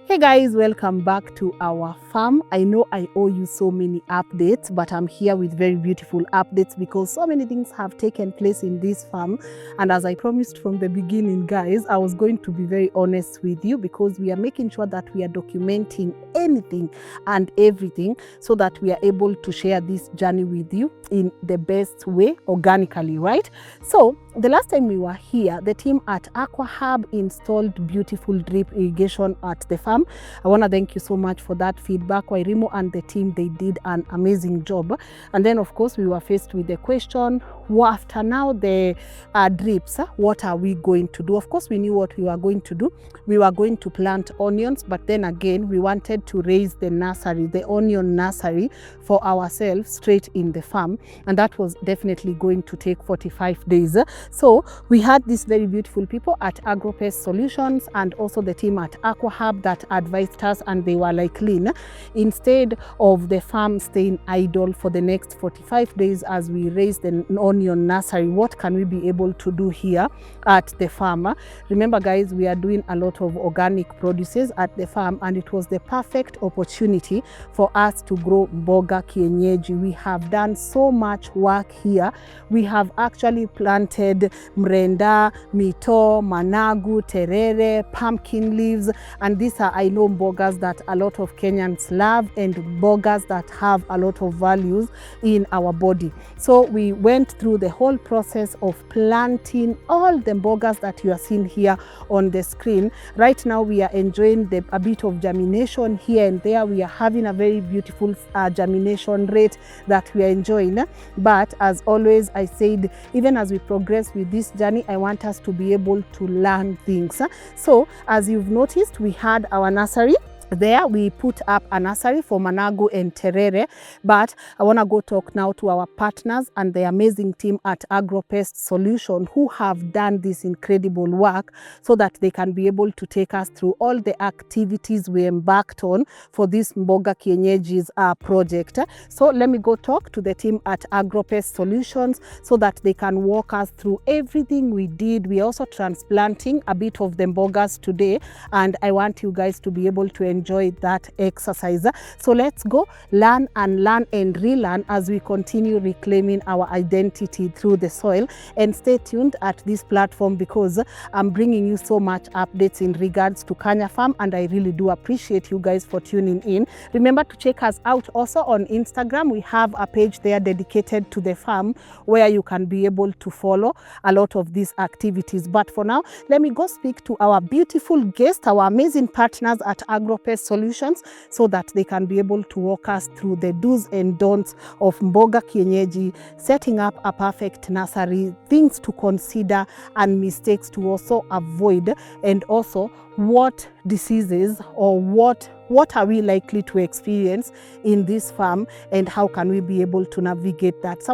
Hey guys, welcome back to our farm. I know I owe you so many updates, but I'm here with very beautiful updates because so many things have taken place in this farm. And as I promised from the beginning, guys, I was going to be very honest with you because we are making sure that we are documenting anything and everything so that we are able to share this journey with you in the best way, organically, right? So the last time we were here, the team at Aqua Hub installed beautiful drip irrigation at the farm. I want to thank you so much for that feedback. Wairimo and the team, they did an amazing job. And then, of course, we were faced with the question, after now the drips, what are we going to do? Of course, we knew what we were going to do. We were going to plant onions, but then again, we wanted to raise the nursery, the onion nursery for ourselves straight in the farm. And that was definitely going to take 45 days. So we had these very beautiful people at AgroPest Solutions and also the team at Aqua Hub that advised us, and they were like, Lynn, instead of the farm staying idle for the next 45 days as we raise the onion nursery, what can we be able to do here at the farm? Remember guys, we are doing a lot of organic produces at the farm, and it was the perfect opportunity for us to grow mboga kienyeji. We have done so much work here. We have actually planted mrenda, mitoo, managu, terere, pumpkin leaves, and these are, I know, mbogas that a lot of Kenyans love and mbogas that have a lot of values in our body. So we went through the whole process of planting all the mbogas that you are seeing here on the screen. Right now we are enjoying a bit of germination here and there. We are having a very beautiful germination rate that we are enjoying. But as always, I said, even as we progress with this journey, I want us to be able to learn things. So as you've noticed, we had our nursery. There we put up a nursery for managu and terere, but I want to go talk now to our partners and the amazing team at AgroPest Solution who have done this incredible work so that they can be able to take us through all the activities we embarked on for this mboga kienyeji's project. So let me go talk to the team at AgroPest Solutions so that they can walk us through everything we did. We are also transplanting a bit of the mbogas today, and I want you guys to be able to enjoy that exercise. So let's go learn and relearn as we continue reclaiming our identity through the soil. And stay tuned at this platform because I'm bringing you so much updates in regards to Kanya Farm, and I really do appreciate you guys for tuning in. Remember to check us out also on Instagram. We have a page there dedicated to the farm where you can be able to follow a lot of these activities. But for now, let me go speak to our beautiful guests, our amazing partners at AgroPest Solutions, so that they can be able to walk us through the do's and don'ts of mboga kienyeji, setting up a perfect nursery, things to consider and mistakes to also avoid, and also what diseases or what are we likely to experience in this farm and how can we be able to navigate that. So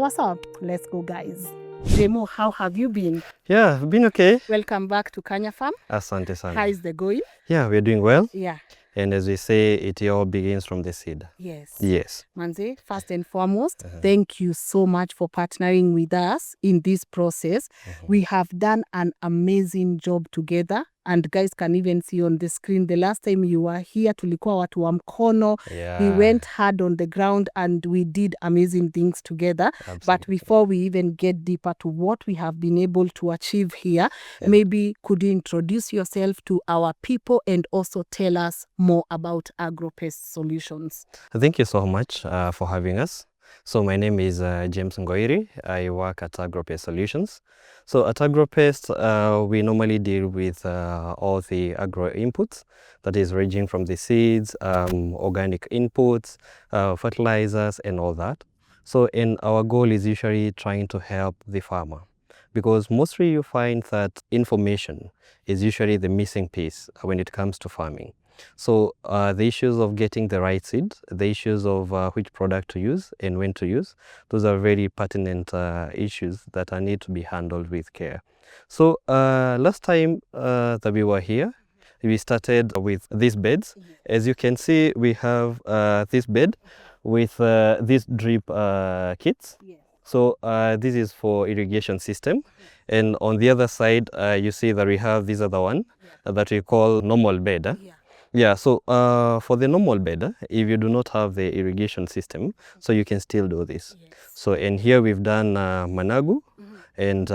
let's go guys. Remo, how have you been? Yeah, I've been okay. Welcome back to Kanya Farm. Asante sana. How is the going? Yeah, we're doing well. Yeah. And as we say, it all begins from the seed. Yes. Yes. Manze, first and foremost, thank you so much for partnering with us in this process. We have done an amazing job together. And guys can even see on the screen, the last time you were here, tulikuwa watu wa mkono. Yeah. We went hard on the ground and we did amazing things together. Absolutely. But before we even get deeper to what we have been able to achieve here, maybe could you introduce yourself to our people and also tell us more about AgroPest Solutions? Thank you so much for having us. So my name is James Ngugi. I work at AgroPest Solutions. So at AgroPest, we normally deal with all the agro inputs, that is ranging from the seeds, organic inputs, fertilizers and all that. So our goal is usually trying to help the farmer, because mostly you find that information is usually the missing piece when it comes to farming. So the issues of getting the right seed, the issues of which product to use and when to use, those are very pertinent issues that need to be handled with care. So last time that we were here, we started with these beds. As you can see, we have this bed with these drip kits. So this is for irrigation system. And on the other side, you see that we have this other one that we call normal bed. Yeah, so for the normal bed, if you do not have the irrigation system, so you can still do this. Yes. So, and here we've done managu and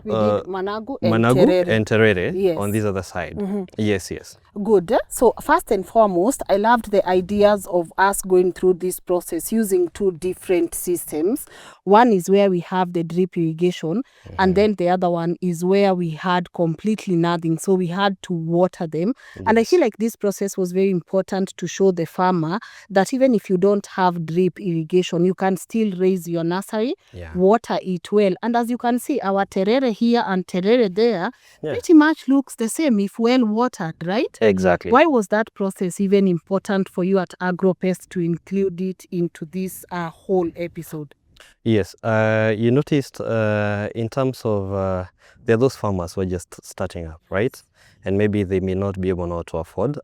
We did managu and managu terere. and terere Yes. on this other side. Yes, yes. Good. So first and foremost, I loved the ideas of us going through this process using two different systems. One is where we have the drip irrigation, and then the other one is where we had completely nothing. So we had to water them. And I feel like this process was very important to show the farmer that even if you don't have drip irrigation, you can still raise your nursery, water it well. And as you can see, our terere here and terere there pretty much looks the same if well watered, right? Exactly. Why was that process even important for you at AgroPest to include it into this whole episode? Yes, you noticed in terms of there are those farmers who are just starting up, right? And maybe they may not be able to afford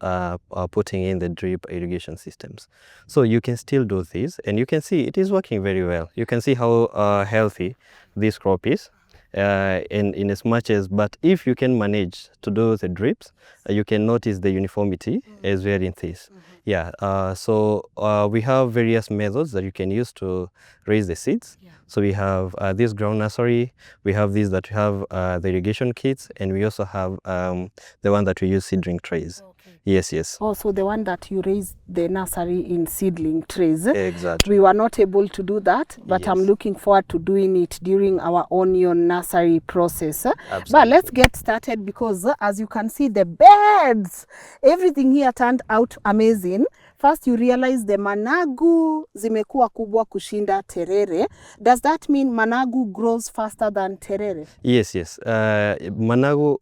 putting in the drip irrigation systems. So you can still do this, and you can see it is working very well. You can see how healthy this crop is. In as much as, but if you can manage to do the drips, you can notice the uniformity as well in this. Yeah, so we have various methods that you can use to raise the seeds. So we have this ground nursery, we have these that we have the irrigation kits, and we also have the one that we use seedling trays. Yes, yes. Also the one that you raise the nursery in seedling trays. Exactly. We were not able to do that, but I'm Yes. looking forward to doing it during our onion nursery process. But Absolutely. let's get started because as you can see, the beds, everything here turned out amazing. First, you realize the managu zimekuwa kubwa kushinda terere. Does that mean managu grows faster than terere? Yes, yes. Managu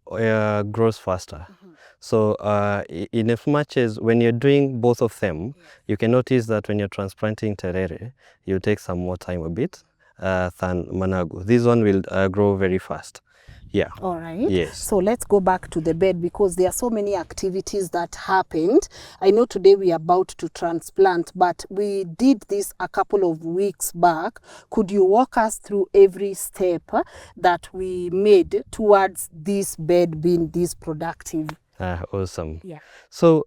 grows faster. So in as much as when you're doing both of them, you can notice that when you're transplanting terere, you take some more time a bit than managu. This one will grow very fast. Yeah. All right. Yes. So let's go back to the bed because there are so many activities that happened. I know today we are about to transplant, but we did this a couple of weeks back. Could you walk us through every step that we made towards this bed being this productive? Awesome. Yeah. So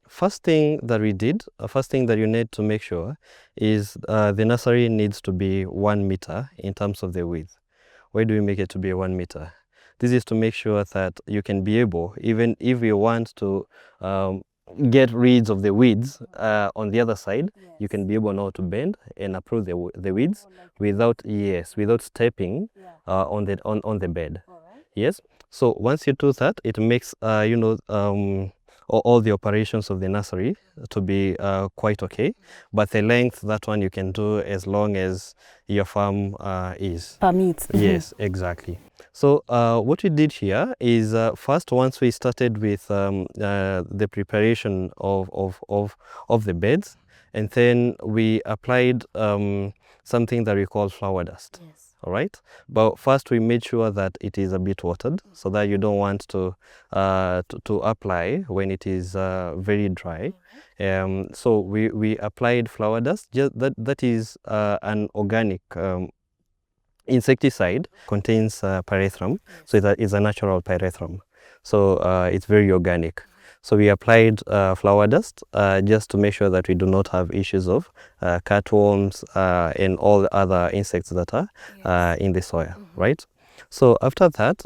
first thing that we did, first thing that you need to make sure is the nursery needs to be 1 meter in terms of the width. Why do we make it to be 1 meter? This is to make sure that you can be able, even if you want to get rid of the weeds on the other side, you can be able now to bend and uproot the weeds without stepping on the bed. Yes. So once you do that, it makes all the operations of the nursery to be quite okay. But the length, that one you can do as long as your farm is. Permits. Yes, exactly. So what we did here is first, once we started with the preparation of the beds, and then we applied something that we call flower dust. Yes. All right, but first we made sure that it is a bit watered, so that you don't want to apply when it is very dry. So we applied flower dust. Just that is an organic insecticide, contains pyrethrum, so it's a natural pyrethrum. So it's very organic. So we applied flower dust just to make sure that we do not have issues of cutworms and all the other insects that are in the soil, right? So after that,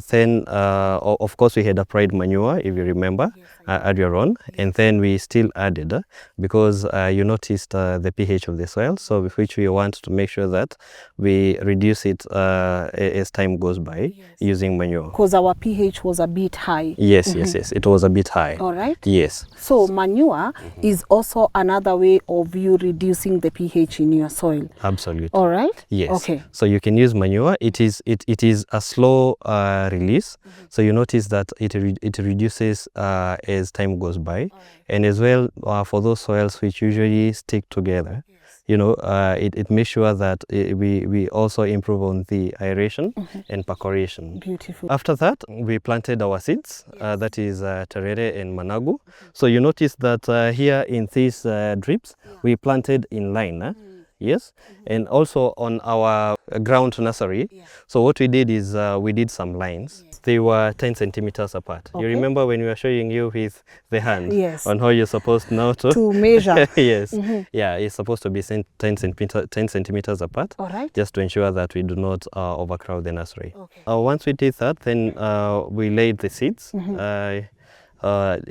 then of course we had applied manure, if you remember, earlier on, and then we still added because you noticed the pH of the soil, so with which we want to make sure that we reduce it as time goes by using manure. Because our pH was a bit high. Yes, yes, it was a bit high. All right. Yes. So manure is also another way of you reducing the pH in your soil. Absolutely. All right. Yes. Okay. So you can use manure. It is a slow release. So you notice that it reduces as time goes by, and as well for those soils which usually stick together. It makes sure that we also improve on the aeration and percolation. Beautiful. After that, we planted our seeds, that is terere and managu. So you notice that here in these drips, we planted in line. Yes, and also on our ground nursery. So what we did is we did some lines. They were 10 centimeters apart. You Okay. remember when we were showing you with the hand Yes. on how you're supposed now to measure. yes, yeah, it's supposed to be 10 centimeters apart. All right. Just to ensure that we do not overcrowd the nursery. Okay. Once we did that, then we laid the seeds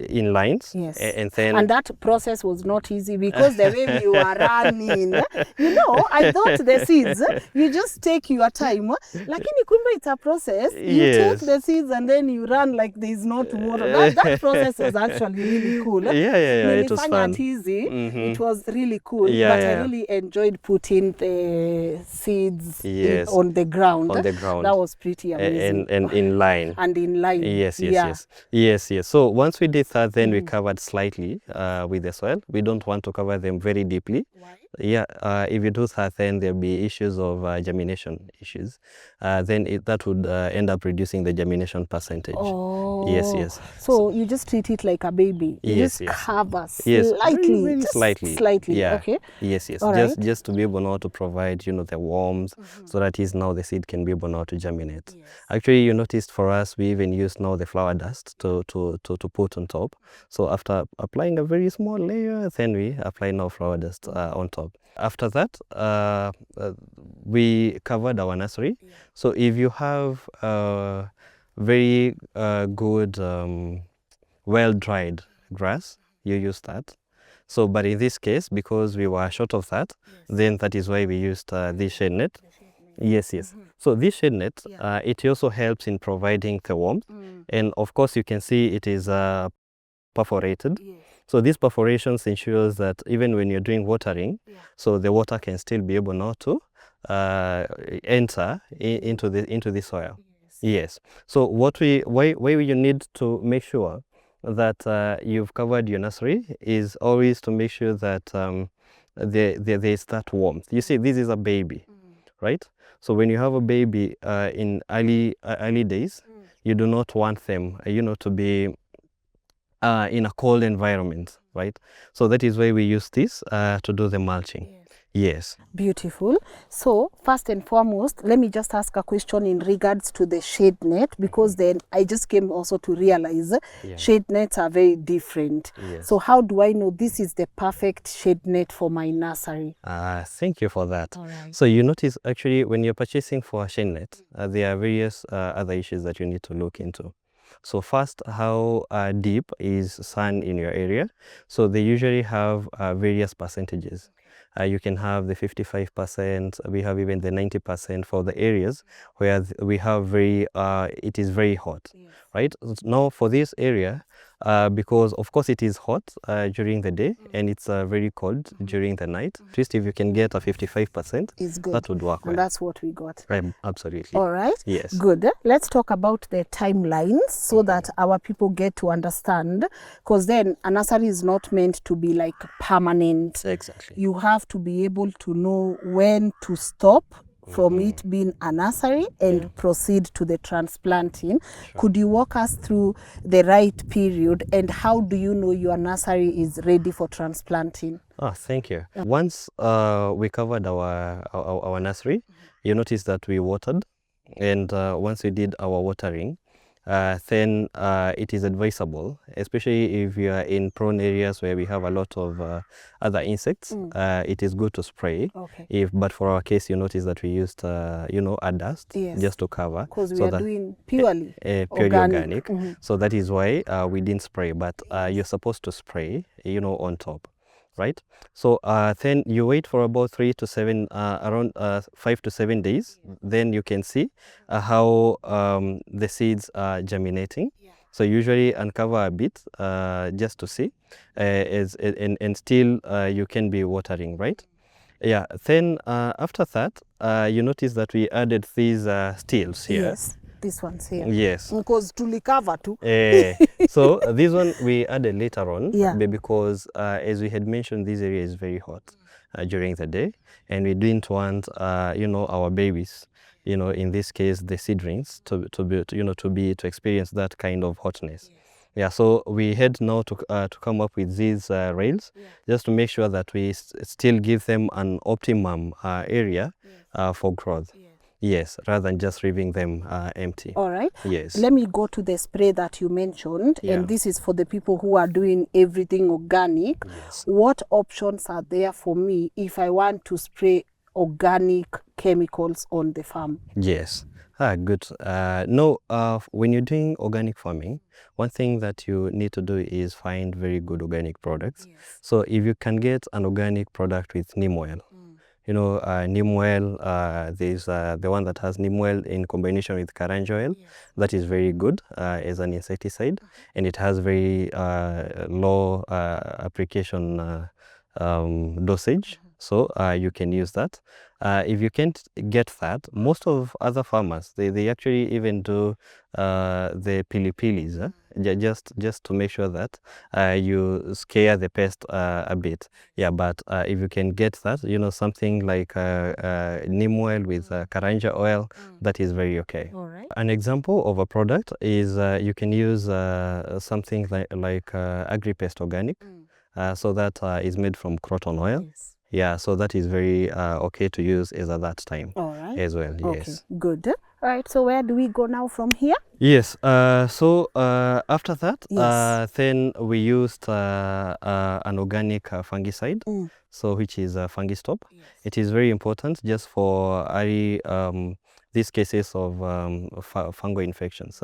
in lines. Yes. And then And that process was not easy because the way you were running, I thought the seeds, you just take your time. Lakini kumbe it's a process. You Yes. take the seeds and then you run like there's no tomorrow. That process was actually really cool. Yeah, it was Nilifanya fun. it easy. It was really cool. Yeah, but I yeah. really enjoyed putting the seeds Yes. on the ground. On the ground. That was pretty amazing. And in line. And in line. Yes. Yeah. So once we did that, then we covered slightly with the soil. We don't want to cover them very deeply. Why? Yeah, if you do that, then there'll be issues of germination issues. Then that would end up reducing the germination percentage. Oh. Yes. So you just treat it like a baby. You Yes, just cover Yes, slightly. very just slightly. Slightly. Yeah. Okay. Yes. All right. Just to be able now to provide, the warmth, so that is now the seed can be able now to germinate. Yes. Actually, you noticed for us, we even use now the flower dust to put on top. So after applying a very small layer, then we apply now flower dust on top. After that, we covered our nursery. Yeah. So if you have very good, well-dried grass, you use that. So, but in this case, because we were short of that, then that is why we used this shade net. Yes. So this shade net, it also helps in providing the warmth. And of course, you can see it is perforated. Yes. So these perforations ensures that even when you're doing watering, so the water can still be able now to enter into the soil. Yes. So why you need to make sure that you've covered your nursery is always to make sure that there is that warmth. You see, this is a baby, right? So when you have a baby in early days, you do not want them, to be in a cold environment, right? So that is why we use this to do the mulching. Yes. Beautiful. So first and foremost, let me just ask a question in regards to the shade net, because then I just came also to realize shade nets are very different. Yes. So how do I know this is the perfect shade net for my nursery? Thank you for that. All right. So you notice actually when you're purchasing for a shade net, there are various other issues that you need to look into. So first, how deep is sun in your area? So they usually have various percentages. You can have the 55%, we have even the 90% for the areas where we have it is very hot, right? Now for this area, because of course it is hot during the day and it's very cold during the night, at least if you can get a 55%, It's good. that would work well. And that's what we got. Right, absolutely. All right. Yes. Good. Let's talk about the timelines so that our people get to understand, because then a nursery is not meant to be like permanent. Exactly. You have to be able to know when to stop from it being a nursery and proceed to the transplanting. Sure. Could you walk us through the right period and how do you know your nursery is ready for transplanting? Thank you. Once we covered our nursery, you notice that we watered, and once we did our watering, then it is advisable, especially if you are in prone areas where we have a lot of other insects, it is good to spray. Okay. But for our case, you notice that we used, a dust just to cover. Because we are doing purely organic. So that is why we didn't spray, but you're supposed to spray, on top. Right, so then you wait for about 3 to 7, around 5 to 7 days. Then you can see how the seeds are germinating. So usually uncover a bit just to see, and still you can be watering, right? Yeah. Then after that, you notice that we added these steels here. Yes. This one's here. Yes. Because to recover too. So this one we added later on, because as we had mentioned, this area is very hot during the day, and we didn't want our babies, in this case the seedlings, to experience that kind of hotness. Yeah, so we had now to come up with these rails, just to make sure that we still give them an optimum area for growth. Yes, rather than just leaving them empty. All right. Yes. Let me go to the spray that you mentioned, Yeah. and this is for the people who are doing everything organic. Yes. What options are there for me if I want to spray organic chemicals on the farm? Yes. Good. No, when you're doing organic farming, one thing that you need to do is find very good organic products. So if you can get an organic product with neem oil, you know, neem oil, there's the one that has neem oil in combination with karanja oil. That is very good as an insecticide, and it has very low application dosage. So you can use that. If you can't get that, most of other farmers, they actually even do the pili-pilis, just to make sure that you scare the pest a bit. Yeah, but if you can get that, you know, something like neem oil with karanja oil, that is very okay. All right. An example of a product is you can use something like AgriPest Organic. So that is made from croton oil. Yeah, so that is very okay to use as at that time. All right. As well. Okay, Yes. good. All right, so where do we go now from here? Yes. So after that, Yes. then we used an organic fungicide, so which is Fungistop. It is very important just for early these cases of fungal infections.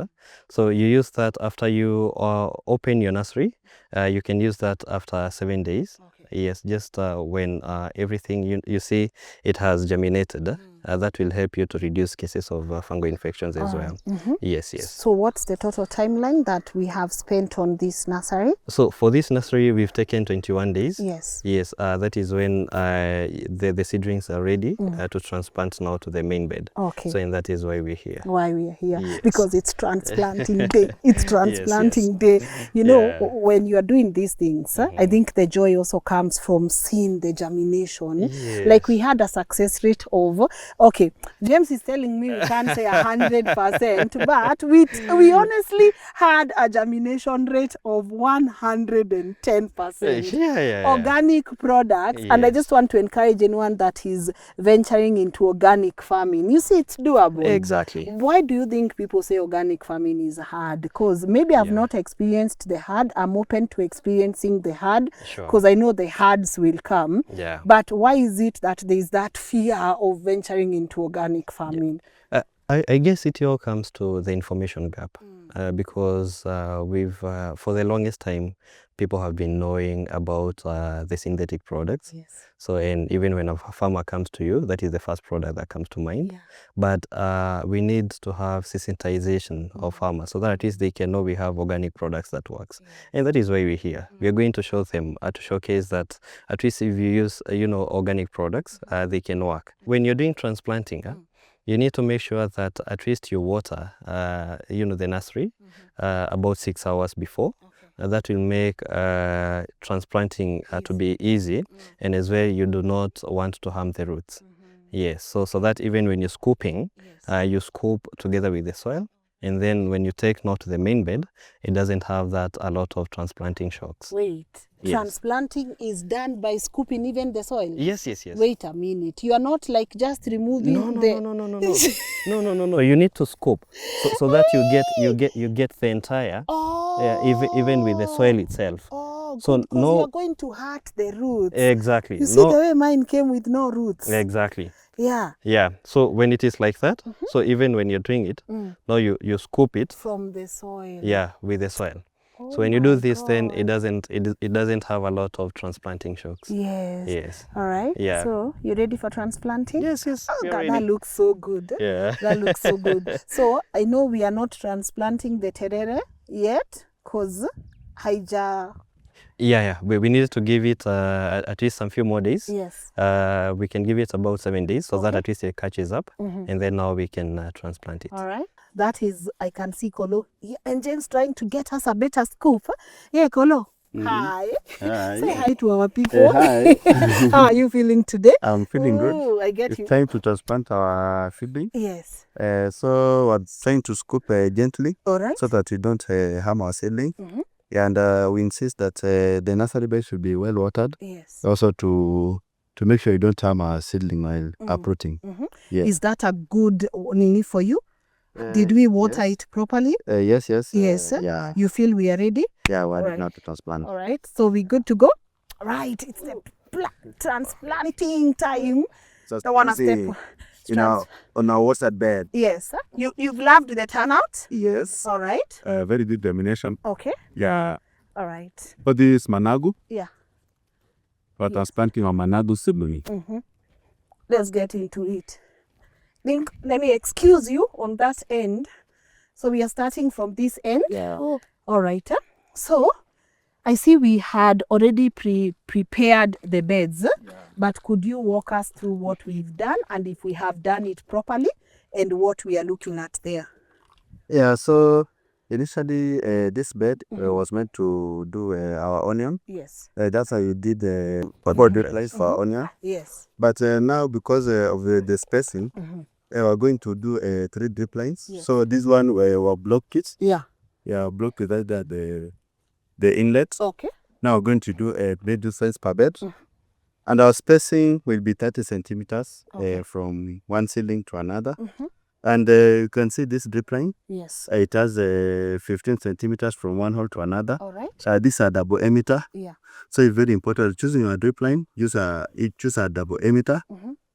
So you use that after you open your nursery. You can use that after 7 days. Yes, just when everything you see it has germinated. That will help you to reduce cases of fungal infections as well. Yes, yes. So what's the total timeline that we have spent on this nursery? So for this nursery, we've taken 21 days. Yes. Yes, that is when the seedlings are ready to transplant now to the main bed. Okay. So and that is why we're here. Why we are here? Yes. Because it's transplanting day. It's transplanting day. You know, when you are doing these things, I think the joy also comes from seeing the germination. Yes. Like we had a success rate of, okay, James is telling me we can't say 100%, but we honestly had a germination rate of 110%. Yeah. Organic products, and I Yes. just want to encourage anyone that is venturing into organic farming. You see, it's doable. Exactly. Why do you think people say organic farming is hard? Because maybe I've not experienced the hard. I'm open to experiencing the hard Sure. because I know the hards will come. Yeah. But why is it that there's that fear of venturing into organic farming? I guess it all comes to the information gap, because we've for the longest time people have been knowing about the synthetic products. Yes. So and even when a farmer comes to you, that is the first product that comes to mind. But we need to have sensitization of farmers so that at least they can know we have organic products that works. And that is why we're here. We are going to show them to showcase that at least if you use organic products, they can work. When you're doing transplanting, you need to make sure that at least you water, the nursery about 6 hours before. That will make transplanting to be easy, and as well you do not want to harm the roots. Yes, so that even when you're scooping, you scoop together with the soil, and then when you take now to the main bed, it doesn't have that a lot of transplanting shocks. Wait, transplanting is done by scooping even the soil? Yes. Wait a minute, you are not like just removing No. No. You need to scoop so that you get the entire, even with the soil itself. So because you're going to hurt the roots. Exactly. You see the way mine came with no roots. Exactly. Yeah. So when it is like that, so even when you're doing it, now you scoop it from the soil. Yeah, with the soil. So when you do this, then it doesn't have a lot of transplanting shocks. Yes. All right. Yeah. So you ready for transplanting? Yes. Oh, God, that looks so good. Yeah. That looks so good. So I know we are not transplanting the terere yet, cause Yeah. We needed to give it at least some few more days. Yes. We can give it about 7 days so that at least it catches up, and then now we can transplant it. All right. That is, I can see Kolo. Yeah, and James trying to get us a better scoop. Yeah, Kolo. Hi. Say hi to our people. Hi. How are you feeling today? I'm feeling good. I get It's time to transplant our seedling. Yes. So we're trying to scoop gently. All right. So that we don't harm our seedling. Yeah, and we insist that the nursery bed should be well watered. Yes. Also to make sure you don't harm our seedling while uprooting. Yeah. Is that a good nini for you? Did we water yes. it properly? Yes. Yes. Yeah. You feel we are ready? Yeah, we're ready Alright. now to transplant. All right. So we good to go? Right. It's the transplanting time. Just The one a easy, step. you know, on our watered bed. Yes. You've loved the turnout? Yes. All right. Very good germination. Okay. Yeah. All right. For this managu, Yeah. for transplanting our managu sibling. Let's get into it. Link, let me excuse you on that end. So we are starting from this end. Yeah. All right. So I see we had already prepared the beds, but could you walk us through what we've done and if we have done it properly and what we are looking at there? Yeah, so initially this bed was meant to do our onion. Yes. That's how you did for drip lines for onion. Yes. But now because of the spacing, we're going to do 3 drip lines. Yes. So this one will block it. Yeah. Yeah, block that the inlet. Okay. Now we're going to do a bed size per bed. And our spacing will be 30 centimeters from one seedling to another. And you can see this drip line. Yes. It has 15 centimeters from one hole to another. All right. These are double emitter. Yeah. So it's very important. Choosing your drip line, choose a double emitter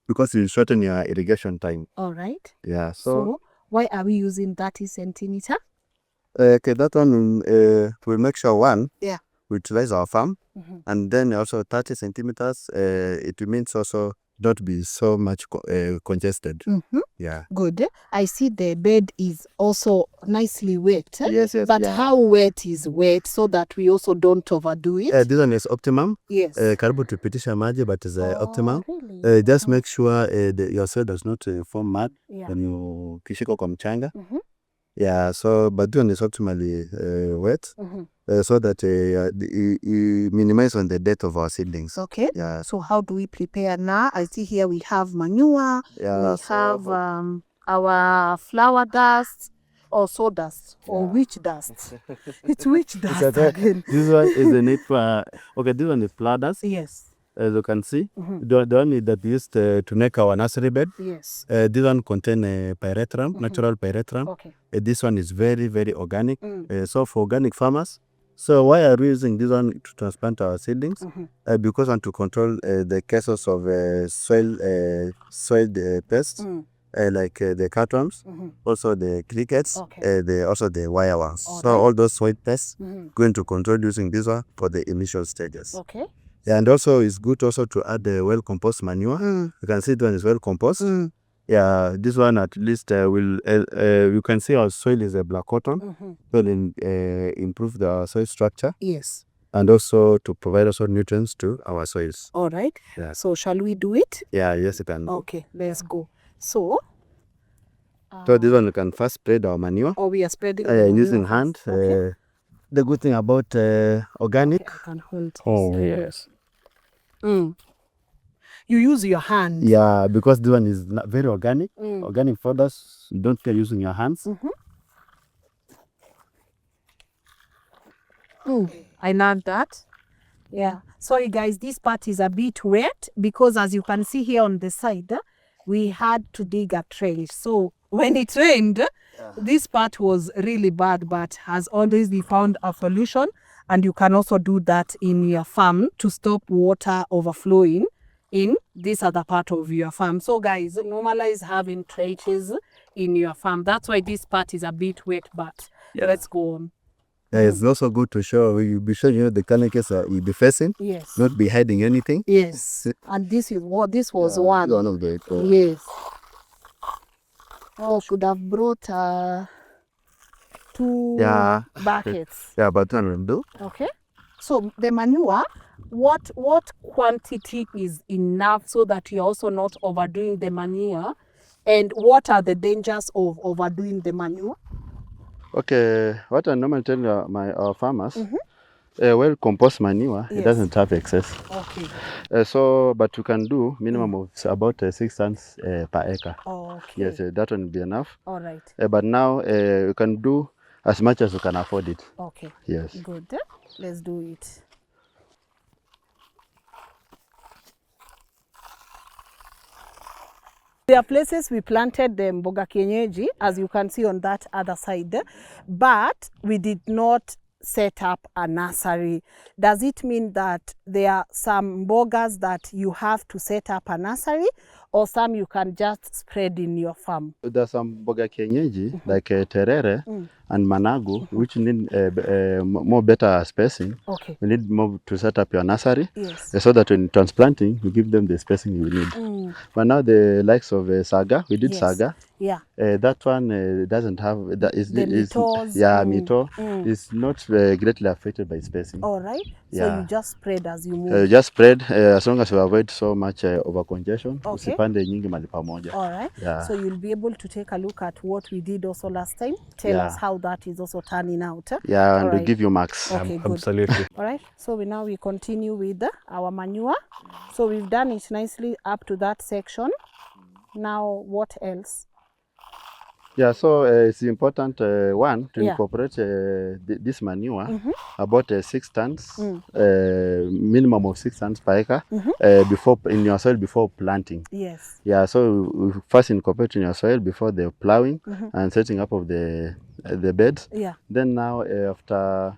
because it will shorten your irrigation time. All right. Yeah. So why are we using 30 centimeter? Okay, that one will make sure one. Yeah. We utilize our farm, and then also 30 centimeters. It means also not be so much congested. Yeah. Good. I see the bed is also nicely wet. Yes. But how wet is wet so that we also don't overdo it? This one is optimum. Yes. Karibu tupitisha maji, but is optimum. Really? Just make sure your soil does not form mud Yeah. when you kishiko kwa mchanga. Yeah, so but this one is optimally wet so that you minimize on the death of our seedlings. Okay. Yeah. So how do we prepare now? I see here we have manure. Yeah, We have our flower dust or sawdust or witch dust. It's witch dust again. This one is a need for this one is flower dust. Yes. As you can see, the one that we used to make our nursery bed. Yes. This one contains pyrethrum, natural pyrethrum. Okay. This one is very, very organic. So for organic farmers, so why are we using this one to transplant our seedlings? Because we want to control the cases of soil pests, like the cutworms, also the crickets, also the wire worms. So all those soil pests, going to control using this one for the initial stages. Okay. Yeah, and also it's good also to add the well compost manure. You can see this one is well compost. Yeah, this one at least will you can see our soil is a black cotton. Will improve the soil structure. Yes. And also to provide also nutrients to our soils. All right. Yeah. So shall we do it? Yeah, yes, you can. Okay, let's go. So this one you can first spread our manure. we are spreading using hand. Okay. The good thing about organic. Okay, I can hold this. Oh yes. You use your hand. Yeah, because this one is very organic. Organic products, you don't care using your hands. I learned that. Yeah. Sorry guys, this part is a bit wet because as you can see here on the side, we had to dig a trench. So when it rained, this part was really bad, but as always we found a solution, and you can also do that in your farm to stop water overflowing in this other part of your farm. So guys, normalize having trenches in your farm. That's why this part is a bit wet, but let's go on. Yeah, it's also good to show, we'll be showing you the canopies you'll be facing. Yes. Not be hiding anything. Yes. And this is what this was one. One of the Yes. Oh, should have brought 2 buckets. Yeah, but one will do. Okay. So the manure, what quantity is enough so that you're also not overdoing the manure? And what are the dangers of overdoing the manure? Okay, what I normally tell our farmers, well, compost manure, it doesn't have excess. Okay. But you can do minimum of about 6 tons per acre. Okay. Yes, that will be enough. All right. But now you can do as much as you can afford it. Okay. Yes. Good. Let's do it. There are places we planted the mboga kienyeji, as you can see on that other side, but we did not set up a nursery. Does it mean that there are some mbogas that you have to set up a nursery, or some you can just spread in your farm? There's some mboga kienyeji like terere and managu, which need more better spacing. Okay. You need more to set up your nursery. Yes. So that when transplanting, you give them the spacing you need. But now the likes of sagaa, we did sagaa. Yeah. That one doesn't have that is The mitoos. Yeah, mitoo is not greatly affected by spacing. All right. So Yeah. you just spread as you move. Just spread as long as you avoid so much over congestion. Okay. Usipande nyingi mahali pamoja. All right. Yeah. So you'll be able to take a look at what we did also last time. Tell us how that is also turning out. Yeah, all and right. we'll give you marks. Okay, good. Absolutely. All right. So now we continue with our manure. So we've done it nicely up to that section. Now what else? Yeah, so it's important one to Yeah. incorporate this manure about 6 tons, minimum of 6 tons per acre before in your soil before planting. Yes. Yeah, so we first incorporate in your soil before the plowing and setting up of the beds. Yeah. Then now after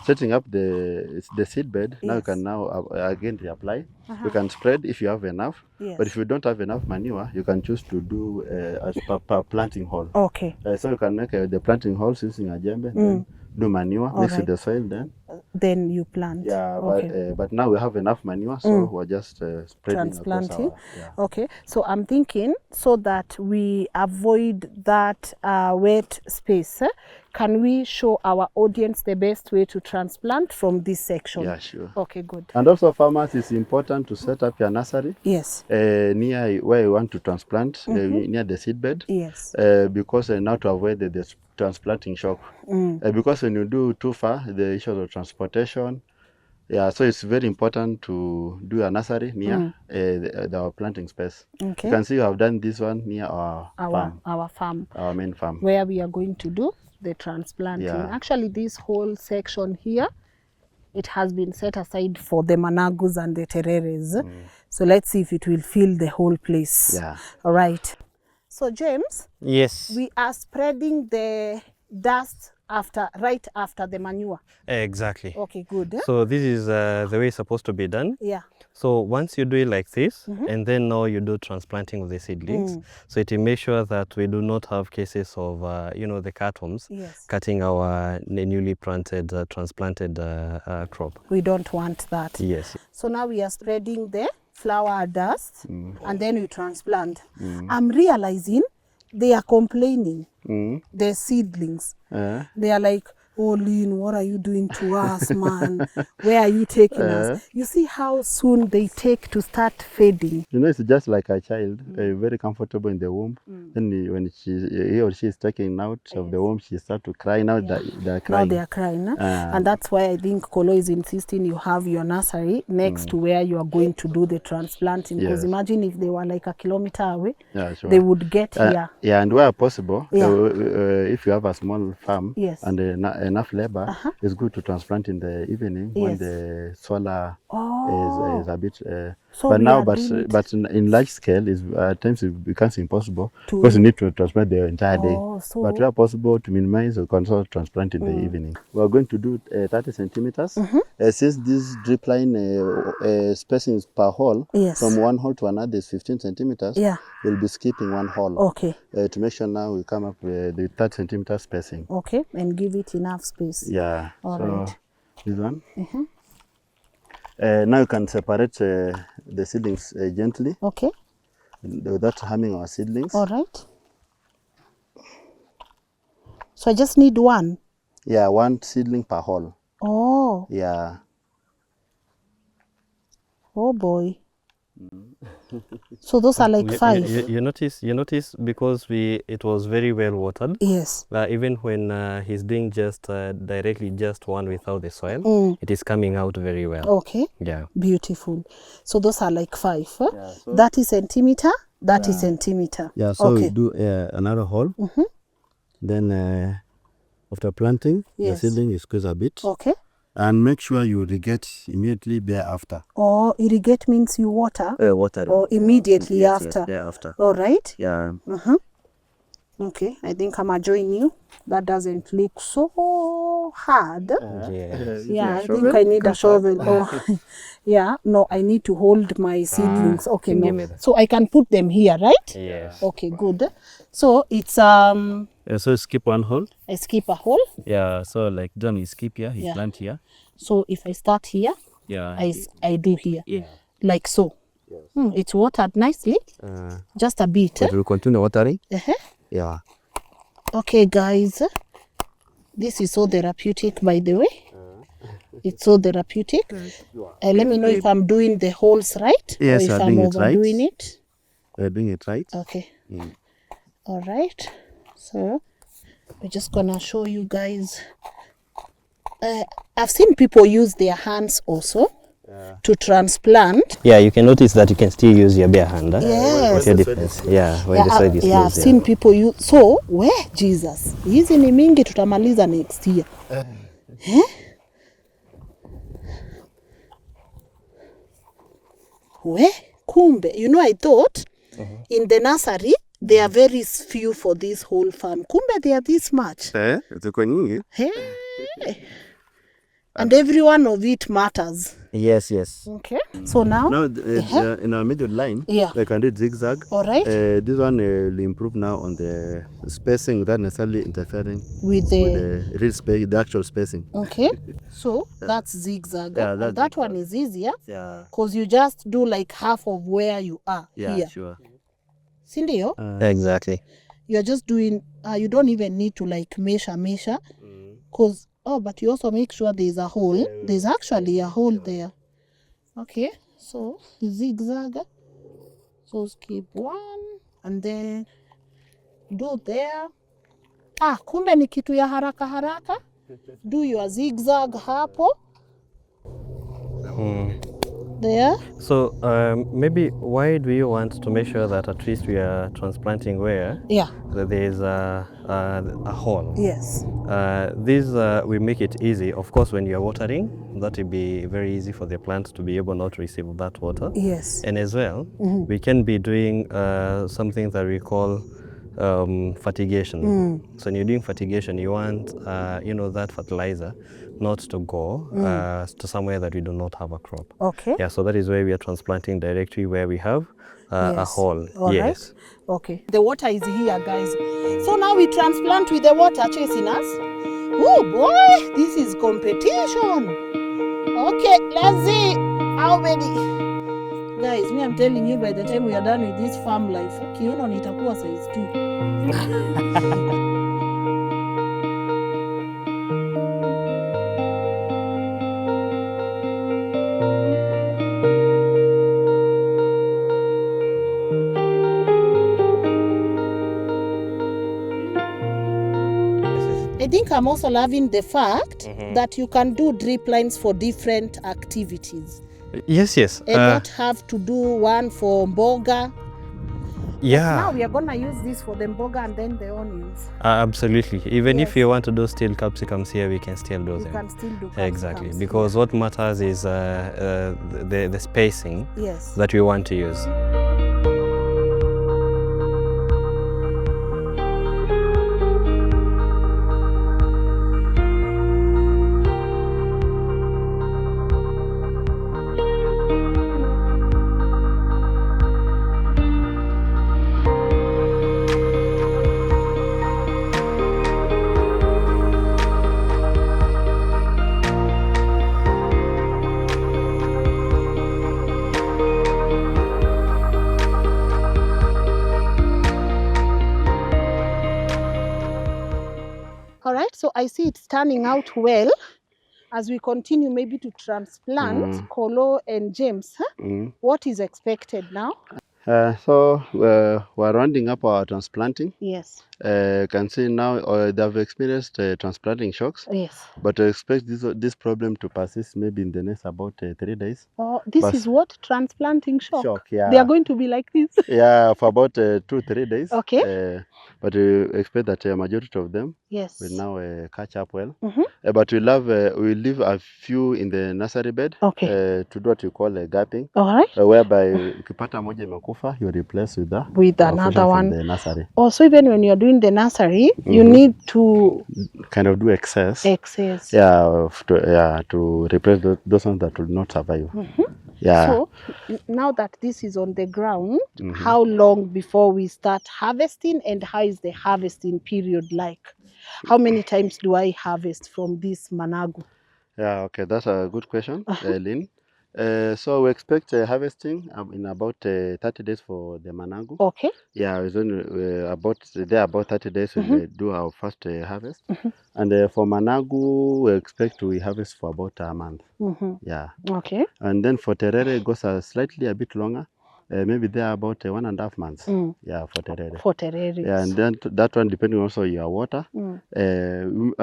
setting up the seed bed, now you Yes. can now again reapply. You can spread if you have enough. Yes. But if you don't have enough manure, you can choose to do as per planting hole. Okay. So you can make the planting holes using a jembe, then do manure, mix with the soil, then you plant. Yeah, Okay. but now we have enough manure, so we're just spreading Transplanting. across our, Okay, so I'm thinking so that we avoid that wet space, can we show our audience the best way to transplant from this section? Yeah, sure. Okay, good. And also farmers, it's important to set up your nursery Yes. near where you want to transplant, near the seed bed. Yes. Because now to avoid the transplanting shock. Because when you do too far, the issues of transportation. Yeah, so it's very important to do a nursery near our planting space. Okay. You can see you have done this one near our farm. Our farm. Our main farm. Where we are going to do the transplanting. Yeah. Actually, this whole section here, it has been set aside for the managus and the tereres. So let's see if it will fill the whole place. Yeah. All right. So James, Yes. we are spreading the dust right after the manure. Exactly. Okay, good. So this is the way it's supposed to be done. Yeah. So once you do it like this, and then now you do transplanting of the seedlings, so it will make sure that we do not have cases of, the cutworms Yes. cutting our newly planted, transplanted crop. We don't want that. Yes. So now we are spreading the flower dust and then we transplant. I'm realizing they are complaining, the seedlings. They are like, oh, Lynn, what are you doing to us, man? Where are you taking us? You see how soon they take to start fading. You know, it's just like a child, very comfortable in the womb. Then when he or she is taken out of the womb, she starts to cry. Now they're crying. Now they are crying. And that's why I think Kolo is insisting you have your nursery next to where you are going to do the transplanting. Because imagine if they were like a kilometer away, they would get here. Yeah, and where possible, if you have a small farm and enough labor, it's good to transplant in the evening when the solar is a bit. So but in large scale, at times it becomes impossible because you need to transplant the entire day. But where possible, to minimize, you can also transplant in the evening. We are going to do 30 centimeters. Since this drip line spacing is per hole, from one hole to another is 15 centimeters, we'll be skipping one hole. Okay. To make sure now we come up with the 30 centimeter spacing. Okay, and give it enough space. Yeah. All right. This one. Now you can separate the seedlings gently. Okay. Without harming our seedlings. All right. So I just need one? Yeah, one seedling per hole. Oh. Yeah. Oh boy. So those are like 5. You notice because it was very well watered. Yes. Even when he's doing just directly just one without the soil, it is coming out very well. Okay. Yeah. Beautiful. So those are like 5. Yeah, so 30 centimeter, 30 centimeter. Yeah, so we do another hole. Then After planting, the Yes. seedling you squeeze a bit. Okay. And make sure you irrigate immediately thereafter. Or irrigate means you water? Water. Or immediately Yes, after? Yes, thereafter. All right. Yeah. Okay, I think I'm join you. That doesn't look so hard. Yeah, I think I need a shovel. Oh, yeah. No, I need to hold my seedlings. Okay, no. So I can put them here, right? Yes. Okay, good. So it's So skip one hole. I skip a hole. Yeah. So like John, you skip here, he Yeah. plant here. So if I start here, Yeah. I do here. Yeah. Like so. It's watered nicely. Just a bit. But we'll continue watering. Yeah. Okay, guys. This is so therapeutic, by the way. It's so therapeutic. Let me know if I'm doing the holes right. Yes, or if you're I'm doing it right. overdoing it. We're doing it right. Okay. All right. So we're just gonna show you guys. I've seen people use their hands also to transplant. Yeah, you can notice that you can still use your bare hand. Yes. Your difference. Yeah, when the soil is Yeah, I've loose, seen people use. So where Jesus, hizi ni mingi, tutamaliza next year. Where kumbe, you know, I thought in the nursery there are very few for this whole farm. Kumbe they are this much. Ziko nyingi. Hey. And every one of it matters. Yes. Yes. Okay. So now, Now, in our middle line, Yeah. we can do zigzag. all right, This one will improve now on the spacing without necessarily interfering with with the the real space, the actual spacing. okay. So that's zigzag. Yeah, And that's that one is easier Yeah. because you just do like half of where you are here. Sure. Sindio? Exactly. You're just doing. You don't even need to like measure, because but you also make sure there's a hole. There's actually a hole there. Okay, so zigzag. So skip one and then do there. Kumbe ni kitu ya haraka. Do your zigzag hapo. There. So maybe why do you want to make sure that at least we are transplanting where Yeah. there is a hole? Yes. This we make it easy. Of course, when you are watering, that will be very easy for the plant to be able not to receive that water. Yes. And as well, we can be doing something that we call fertigation. So when you're doing fertigation, you want that fertilizer not to go to somewhere that we do not have a crop. Okay. Yeah, so that is why we are transplanting directly where we have a Yes. hole. All yes. right. Okay. The water is here, guys. So now we transplant with the water chasing us. Oh boy, this is competition. Okay, let's see how many. Guys, me, I'm telling you, by the time we are done with this farm life, kiuno nitakuwa size 2. I think I'm also loving the fact that you can do drip lines for different activities. Yes. And not have to do one for mboga. Yeah. Now we are going to use this for the mboga and then the onions. Absolutely. Even if Yes. you want to do still capsicums here, we can still do You them. can still do Exactly, capsicums. because what matters is the spacing Yes. that we want to use. All right, so I see it's turning out well as we continue maybe to transplant Kolo and James. What is expected now? So we're rounding up our transplanting. Yes. can see now they have experienced transplanting shocks, Yes. but I expect this problem to persist maybe in the next about 3 days. Oh, this But- is what? Transplanting shock? Shock, They are yeah. going to be like this? Yeah, for about 2-3 days. Okay. But we expect that a majority of them Yes. will now catch up well. Mhm. But we'll leave a few in the nursery bed Okay. to do what we call gapping, All right. whereby ukipata moja imekufa, you replace with With fresh another one one. from the nursery. Also, even when you're doing the nursery, you Mhm. need to Kind of do excess. excess. To replace those ones that will not survive. Mhm. Yeah. So now that this is on the ground, Mhm. how long before we start harvesting, and how is the harvesting period like? How many times do I harvest from this managu? Yeah, okay, that's a good question, Lynn. So we expect harvesting in about 30 days for the managu. Okay. Yeah, it's only about 30 days we'll Mhm. do our first harvest. Mhm. And for managu, we expect we harvest for about a month. Mhm. Yeah. Okay. And then for terere, it goes slightly a bit longer. Maybe they are about 1.5 months. Mm. Yeah, for terere. For terere. Yeah, and then that one depending also your water. Mm.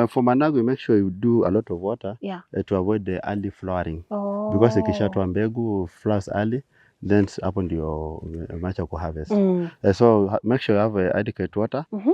For managu, we make sure you do a lot of water Yeah. to avoid the early flowering. Oh. Because ikishatoa mbegu flowers early, then hapo ndio umeacha kuharvest. Mm. So make sure you have adequate water. Mhm.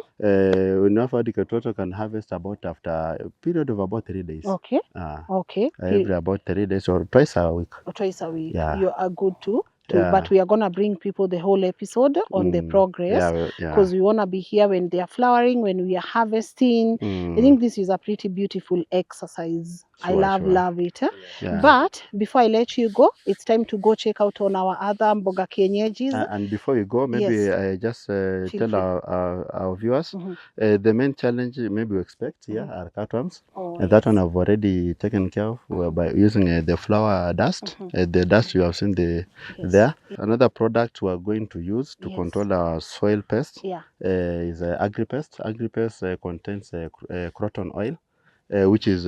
When you have adequate water, you can harvest about after a period of about 3 days. Okay. Okay. Every about 3 days or twice a week. Twice a week. Yeah. You are good too. Yeah. But we are going to bring people the whole episode on the progress, because we want to be here when they are flowering, when we are harvesting. I think this is a pretty beautiful exercise. I love it. Yeah. But before I let you go, it's time to go check out on our other mboga kienyeji. And before you go, maybe Yes. I just tell free. our viewers Mhm. the main challenge maybe we expect here are cutworms. Oh, And that one I've already taken care of by using the flower dust, the dust you have seen there. Another product we are going to use to control our soil pests is agripest. Agripest contains croton oil, which is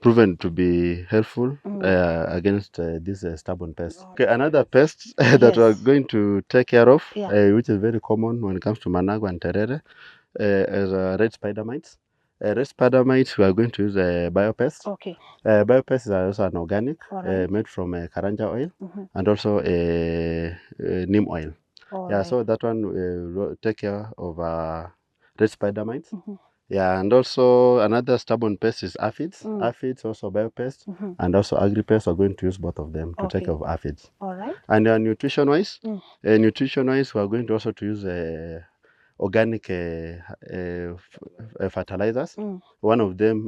proven to be helpful against these stubborn pests. Okay, another pest that we're going to take care of, which is very common when it comes to managu and terere, is red spider mites. Red spider mites, we are going to use biopest. Okay. Biopest is also an organic made from karanja oil and also neem oil. So that one will take care of red spider mites. Yeah, and also another stubborn pest is aphids. Aphids, also biopest, and also agripest are going to use both of them to take care of aphids. All right. And nutrition-wise, we are going to also to use organic fertilizers. One of them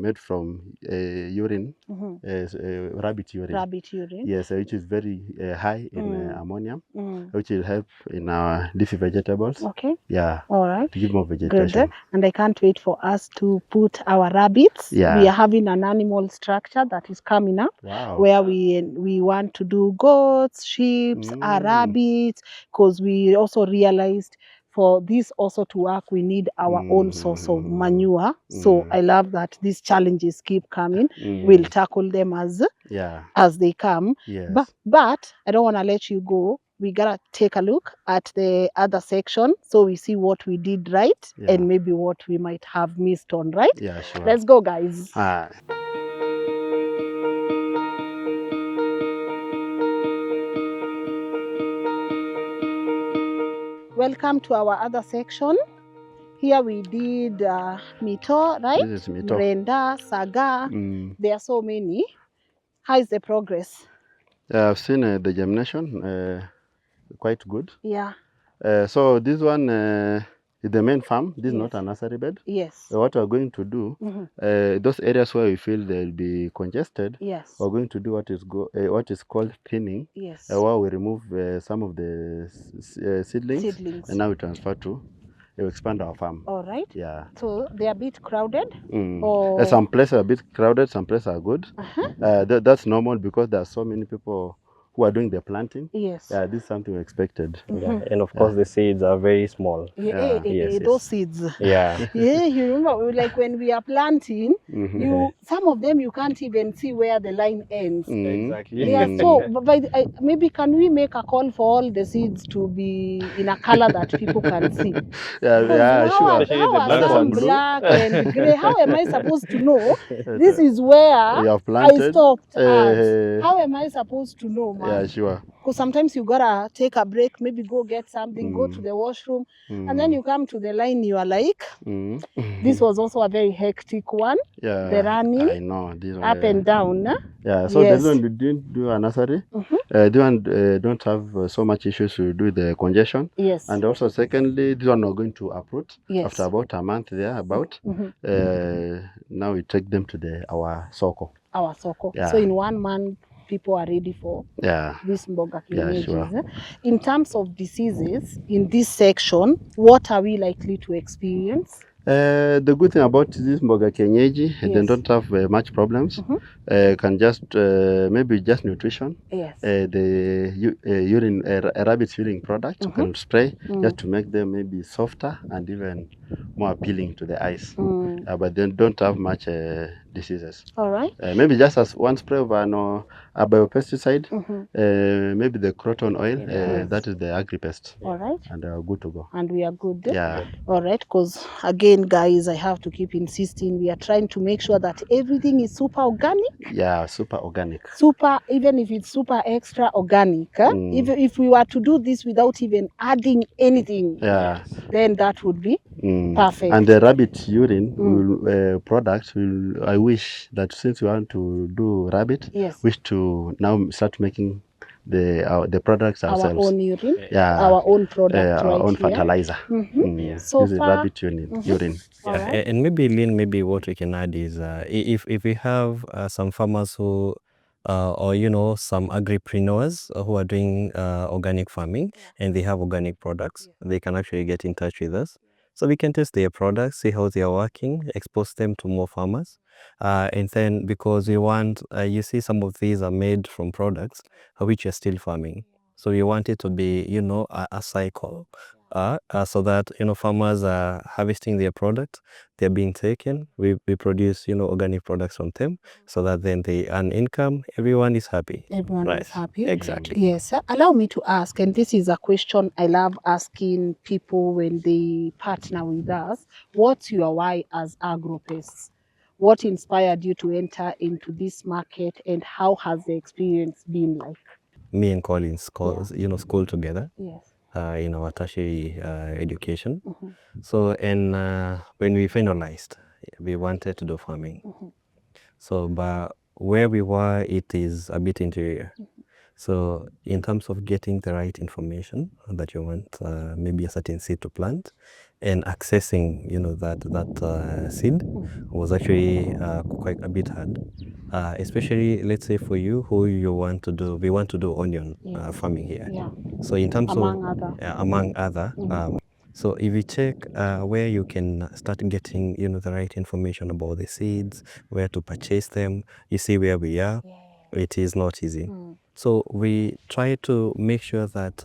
made from urine, rabbit urine. Rabbit urine. Yes, which is very high in ammonium, which will help in our leafy vegetables. Okay. Yeah. All right. To give more vegetation. Good. And I can't wait for us to put our rabbits. Yeah. We are having an animal structure that is coming up. Wow. Where we want to do goats, sheep, rabbits, because we also realized for this also to work, we need our own source of manure. So I love that these challenges keep coming. We'll tackle them as they come. Yes. But I don't want to let you go. We gotta take a look at the other section so we see what we did right and maybe what we might have missed on, right? Yeah, sure. Let's go, guys. Welcome to our other section. Here we did mitoo, right? This is mitoo. Mrenda, sagaa. There are so many. How is the progress? I've seen the germination, quite good. Yeah. So this one is the main farm. This is not a nursery bed. Yes. What we're going to do, those areas where we feel they'll be congested, we're going to do what is called thinning. Yes. Where we remove some of the seedlings, and now we transfer to expand our farm. All right. Yeah. So they're a bit crowded? Some places are a bit crowded, some places are good. That's normal because there are so many people who are doing the planting. Yes. Yeah, this is something expected. Yeah. And of course, the seeds are very small. Yeah, Yes, those yes. seeds. Yeah. Yeah, you remember, like when we are planting, some of them you can't even see where the line ends. Exactly. They are so. Maybe can we make a call for all the seeds to be in a color that people can see? Yeah, sure. Especially the How are black some ones. black and gray? How am I supposed to know this is where You have I planted. stopped at? How am I supposed to know, man? Yeah, sure. Because sometimes you gotta take a break, maybe go get something, go to the washroom, and then you come to the line, you are like, this was also a very hectic one. Yeah, The running I know this up and down. Yeah, so Yes. this one we didn't do a nursery. This one don't have so much issues to do the congestion. Yes. And also, secondly, this one are going to uproot Yes. after about a month there. Now we take them to our soko. Our soko. Yeah. So in 1 month, people are ready for this mboga kienyeji. sure. In terms of diseases in this section, what are we likely to experience? The good thing about this mboga kienyeji, they don't have much problems. Can just maybe just nutrition. Yes. The urine, rabbit's urine product you can spray just to make them maybe softer and even more appealing to the eyes. But they don't have much diseases. All right. Maybe just as one spray of a biopesticide, maybe the croton oil, that is the agripest. All right. And they are good to go. And we are good. Yeah. All right. Because again, guys, I have to keep insisting. We are trying to make sure that everything is super organic. Yeah, super organic. Super, even if it's super extra organic. If we were to do this without even adding anything, then that would be perfect. And the rabbit urine product, I wish that since we want to do rabbit, wish to now start making the products ourselves. Our own urine, our own product, our own here. fertilizer. So This is far, rabbit urine. Yeah, and maybe Lynn, maybe what we can add is if we have some farmers who or some agripreneurs who are doing organic farming and they have organic products, they can actually get in touch with us. So we can test their products, see how they are working, expose them to more farmers. And then because we want, you see some of these are made from products which are still farming. So we want it to be, a cycle. So that farmers are harvesting their product, they're being taken, we produce organic products from them, so that then they earn income, everyone is happy. Everyone is happy. Exactly. Yes. Allow me to ask, and this is a question I love asking people when they partner with us. What's your why as AgroPests? What inspired you to enter into this market, and how has the experience been like? Me and Colin school together. Yes. In our tertiary education. So, and when we finalized, we wanted to do farming. So, but where we were, it is a bit interior. So, in terms of getting the right information that you want, maybe a certain seed to plant, and accessing, that seed was actually quite a bit hard. Especially, let's say for you, we want to do onion farming here. Yeah. So in terms Among other. So if you check where you can start getting, the right information about the seeds, where to purchase them, you see where we are, it is not easy. So we try to make sure that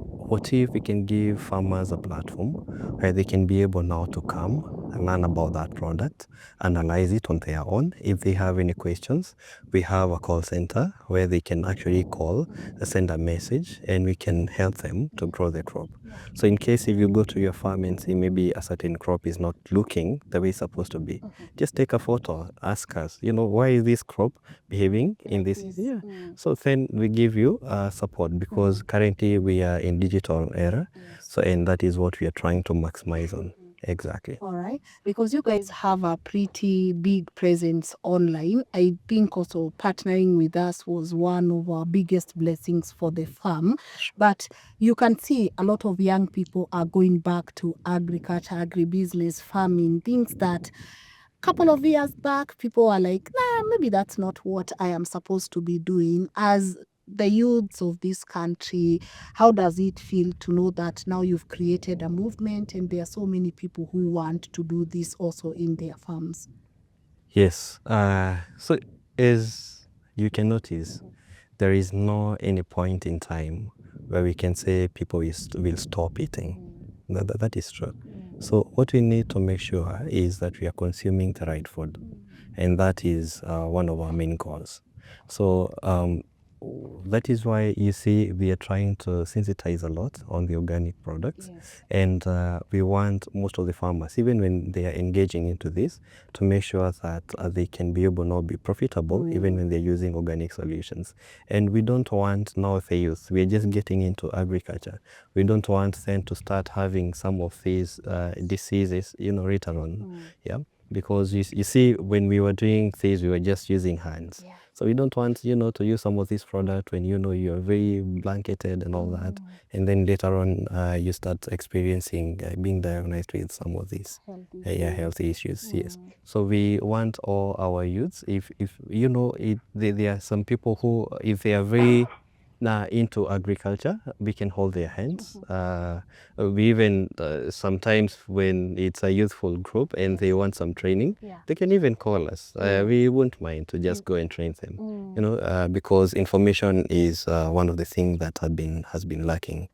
what if we can give farmers a platform where they can be able now to come and learn about that product, analyze it on their own. If they have any questions, we have a call center where they can actually call, send a message, and we can help them to grow the crop. So in case if you go to your farm and see maybe a certain crop is not looking the way it's supposed to be, just take a photo, ask us, why is this crop behaving in this? Yeah. So then we give you support, because currently we are in digital era. So, and that is what we are trying to maximize on. Exactly. All right. Because you guys have a pretty big presence online. I think also partnering with us was one of our biggest blessings for the farm. But you can see a lot of young people are going back to agriculture, agribusiness, farming, things that couple of years back, people are like, nah, maybe that's not what I am supposed to be doing. As the youths of this country, how does it feel to know that now you've created a movement and there are so many people who want to do this also in their farms? Yes. So as you can notice, there is no any point in time where we can say people will stop eating. That is true. So what we need to make sure is that we are consuming the right food, and that is one of our main goals. So that is why you see we are trying to sensitize a lot on the organic products. Yes. And we want most of the farmers, even when they are engaging into this, to make sure that they can be able to be profitable even when they're using organic solutions. And we don't want now the youth, we're just getting into agriculture, we don't want them to start having some of these diseases, later on. Yeah, because you see, when we were doing things, we were just using hands. Yeah. So we don't want, to use some of these products when, you're very blanketed and all that. And then later on, you start experiencing being diagnosed with some of these health issues. Yes. So we want all our youths, if there are some people who, if they are very into agriculture, we can hold their hands. We even sometimes, when it's a youthful group and they want some training, they can even call us. We won't mind to just go and train them. Because information is one of the things that has been lacking.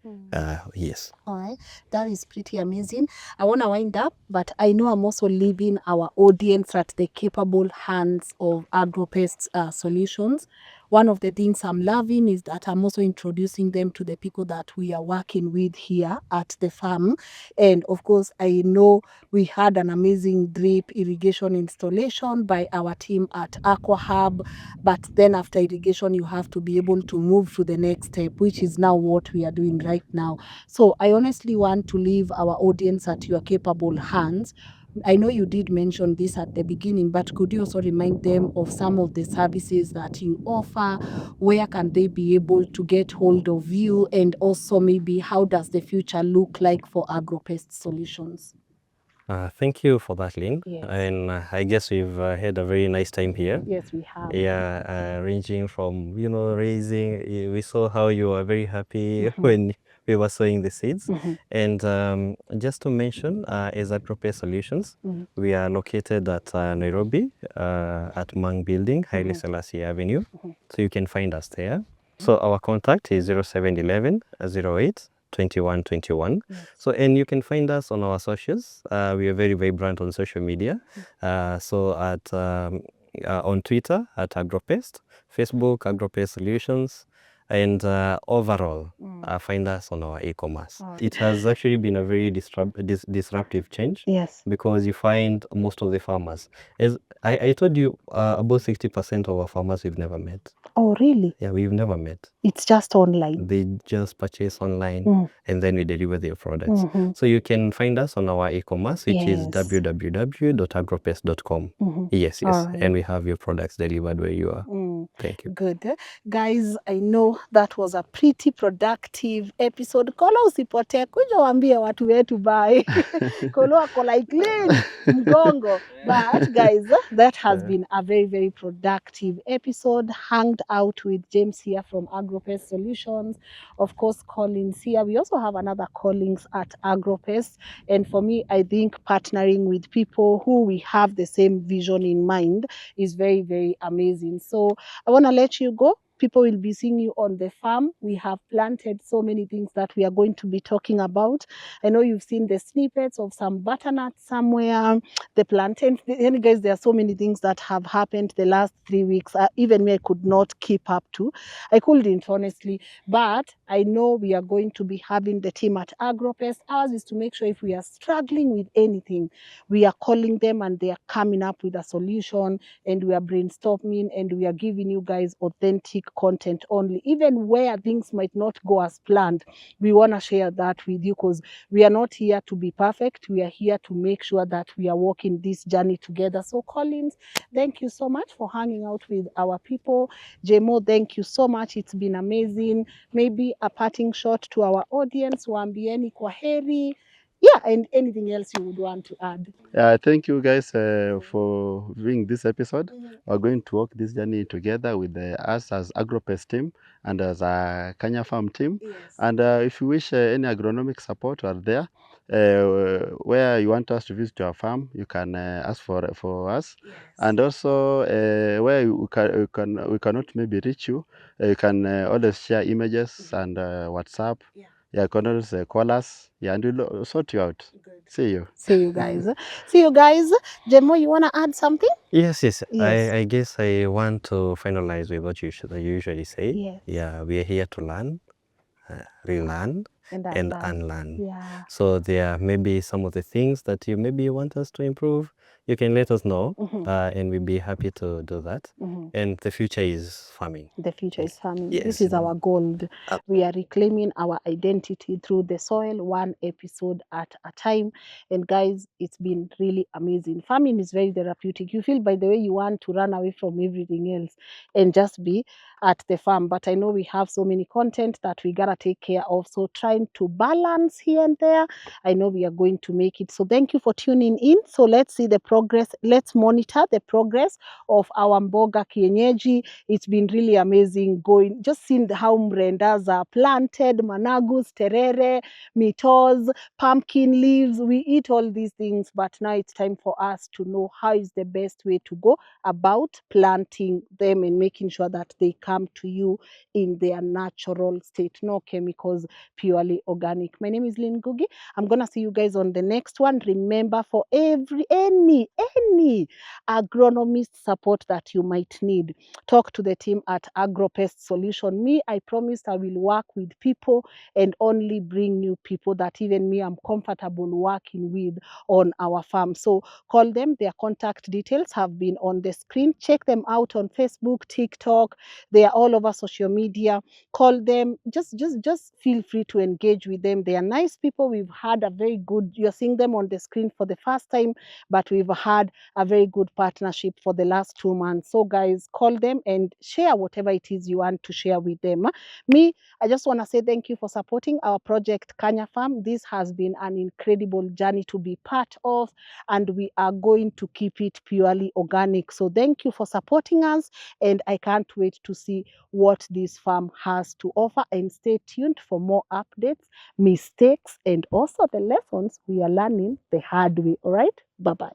Yes. All right, that is pretty amazing. I want to wind up, but I know I'm also leaving our audience at the capable hands of AgroPest Solutions. One of the things I'm loving is that I'm also introducing them to the people that we are working with here at the farm. And of course, I know we had an amazing drip irrigation installation by our team at Aqua Hub. But then after irrigation, you have to be able to move to the next step, which is now what we are doing right now. So I honestly want to leave our audience at your capable hands. I know you did mention this at the beginning, but could you also remind them of some of the services that you offer? Where can they be able to get hold of you? And also maybe how does the future look like for AgroPest Solutions? Thank you for that, Lynn. Yes. And I guess we've had a very nice time here. Yes, we have. Yeah, ranging from, raising, we saw how you were very happy when we were sowing the seeds. And just to mention, as AgroPest Solutions, we are located at Nairobi, at Mang Building, Haile Selassie Avenue. So you can find us there. So our contact is 0711 08 2121. So, and you can find us on our socials. We are very vibrant on social media. So at on Twitter at AgroPest, Facebook AgroPest Solutions, and overall find us on our e-commerce. It has actually been a very disruptive change. Yes. Because you find most of the farmers, as I told you, about 60% of our farmers we've never met. Oh, really? Yeah, we've never met. It's just online. They just purchase online and then we deliver their products. So you can find us on our e-commerce, which is www.agropest.com. Yes. Right. And we have your products delivered where you are. Thank you. Good. Guys, I know that was a pretty productive episode. Kolo usipotee, kuja waambie watu wetu bye. Kolo ako like Lynn, mgongo. But guys, that has been a very, very productive episode. Hanged out with James here from AgroPest Solutions. Of course, Collins here. We also have another Collins at AgroPest. And for me, I think partnering with people who we have the same vision in mind is very, very amazing. So I want to let you go. People will be seeing you on the farm. We have planted so many things that we are going to be talking about. I know you've seen the snippets of some butternuts somewhere, the plantains. And guys, there are so many things that have happened the last 3 weeks. Even me, I could not keep up to. I couldn't, honestly. But I know we are going to be having the team at AgroPest. Ours is to make sure if we are struggling with anything, we are calling them and they are coming up with a solution, and we are brainstorming and we are giving you guys authentic content only. Even where things might not go as planned, we want to share that with you because we are not here to be perfect. We are here to make sure that we are walking this journey together. So Collins, thank you so much for hanging out with our people. Jemo, thank you so much. It's been amazing. Maybe a parting shot to our audience. Waambieni kwaheri. Yeah, and anything else you would want to add? Thank you guys for viewing this episode. We're going to walk this journey together with us as AgroPest team and as a Kanya Farm team. Yes. And if you wish any agronomic support, we're there. where you want us to visit your farm, you can ask for us. And also where we cannot maybe reach you, you can always share images and WhatsApp. Yeah, you can always call us. Yeah, and we'll sort you out. See you. See you guys. See you guys. Jemo, you want to add something? Yes. Yes. I guess I want to finalize with what you usually say. Yes. Yeah, we are here to learn, relearn, And and unlearn. unlearn. Yeah. So there may be some of the things that you maybe want us to improve. You can let us know, and we'll be happy to do that. And the future is farming. The future is farming. Yes. This is our gold. We are reclaiming our identity through the soil, one episode at a time. And guys, it's been really amazing. Farming is very therapeutic. You feel, by the way, you want to run away from everything else and just be at the farm. But I know we have so many content that we gotta take care of. So trying to balance here and there. I know we are going to make it. So thank you for tuning in. So let's see the progress. Let's monitor the progress of our mboga kienyeji. It's been really amazing going, just seeing how mrendas are planted, managus, terere, mitoos, pumpkin leaves. We eat all these things, but now it's time for us to know how is the best way to go about planting them and making sure that they come to you in their natural state. No chemicals, purely organic. My name is Lynn Ngugi. I'm going to see you guys on the next one. Remember, for any agronomist support that you might need, talk to the team at AgroPest Solution. Me, I promised I will work with people and only bring new people that even me I'm comfortable working with on our farm. So call them. Their contact details have been on the screen. Check them out on Facebook, TikTok. They are all over social media. Call them. Just feel free to engage with them. They are nice people. We've had a very good, you're seeing them on the screen for the first time, but we've had a very good partnership for the last 2 months. So guys, call them and share whatever it is you want to share with them. Me, I just want to say thank you for supporting our project Kanya Farm. This has been an incredible journey to be part of, and we are going to keep it purely organic. So thank you for supporting us, and I can't wait to see what this farm has to offer. And stay tuned for more updates, mistakes, and also the lessons we are learning the hard way. All right, bye-bye.